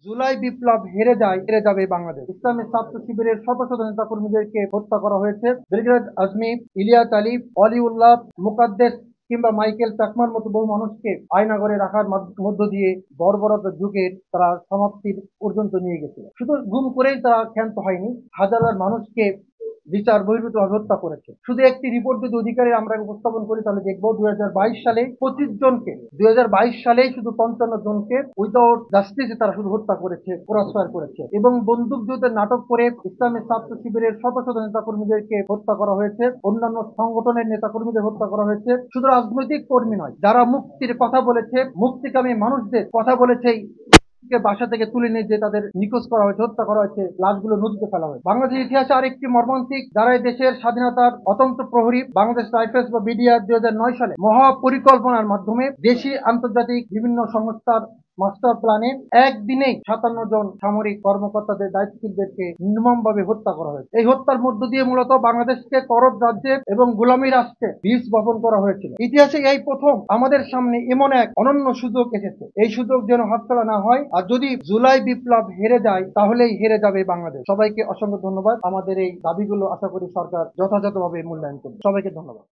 জুলাই বিপ্লব হেরে যায়, হেরে যাবে বাংলাদেশ। ইসলামী ছাত্র শিবিরের শত শত নেতা কর্মীদেরকে হত্যা করা হয়েছে। ব্রিগেডিয়ার আজমি, ইলিয়াস আলী, অলিউল্লাহ, মুকাদ্দেস কিংবা মাইকেল চাকমার মতো বহু মানুষকে আয়নাগরে রাখার মধ্য দিয়ে বর্বরতার যুগের তারা সমাপ্তির পর্যন্ত নিয়ে গেছিল। শুধু গুম করেই তারা ক্ষান্ত হয়নি, হাজার হাজার মানুষকে বিচার বহির্ভূতভাবে হত্যা করেছে। শুধু একটি রিপোর্ট যদি অধিকারী আমরা উপস্থাপন করি তাহলে দেখবো 2022 সালে 25 জনকে, 2022 সালেই শুধু 55 জনকে উইদাউট জাস্টিসে তারা শুধু হত্যা করেছে, ক্রসফায়ার করেছে এবং বন্দুক যুদ্ধের নাটক করে ইসলামী ছাত্র শিবিরের শত শত নেতা কর্মীদেরকে হত্যা করা হয়েছে, অন্যান্য সংগঠনের নেতা কর্মীদের হত্যা করা হয়েছে। শুধু রাজনৈতিক কর্মী নয়, যারা মুক্তির কথা বলেছে, মুক্তিকামী মানুষদের কথা বলেছে, বাসা থেকে তুলে নিয়ে যে তাদের নিখোঁজ করা হয়েছে, হত্যা করা হয়েছে, লাশগুলো নদীতে ফেলা হয়েছে। বাংলাদেশের ইতিহাসে আরেকটি মর্মান্তিক, যারা এই দেশের স্বাধীনতার অতন্ত্র প্রহরী বাংলাদেশ রাইফেলস বা বিডিআর 2009 সালে মহা পরিকল্পনার মাধ্যমে দেশি আন্তর্জাতিক বিভিন্ন সংস্থার মাস্টার প্ল্যানে একদিনেই 57 জন সামরিক কর্মকর্তাদের, দায়িত্বশীলদেরকে নির্মমভাবে হত্যা করা হয়েছে। এই হত্যার মধ্য দিয়ে মূলত বাংলাদেশকে করদ রাজ্যে এবং গোলামী রাষ্ট্রে বীজ বপন করা হয়েছিল। ইতিহাসে এই প্রথম আমাদের সামনে এমন এক অনন্য সুযোগ এসেছে, এই সুযোগ যেন হাতছাড়া না হয়। আর যদি জুলাই বিপ্লব হেরে যায় তাহলেই হেরে যাবে বাংলাদেশ। সবাইকে অসংখ্য ধন্যবাদ। আমাদের এই দাবিগুলো আশা করি সরকার যথাযথভাবে মূল্যায়ন করবে। সবাইকে ধন্যবাদ।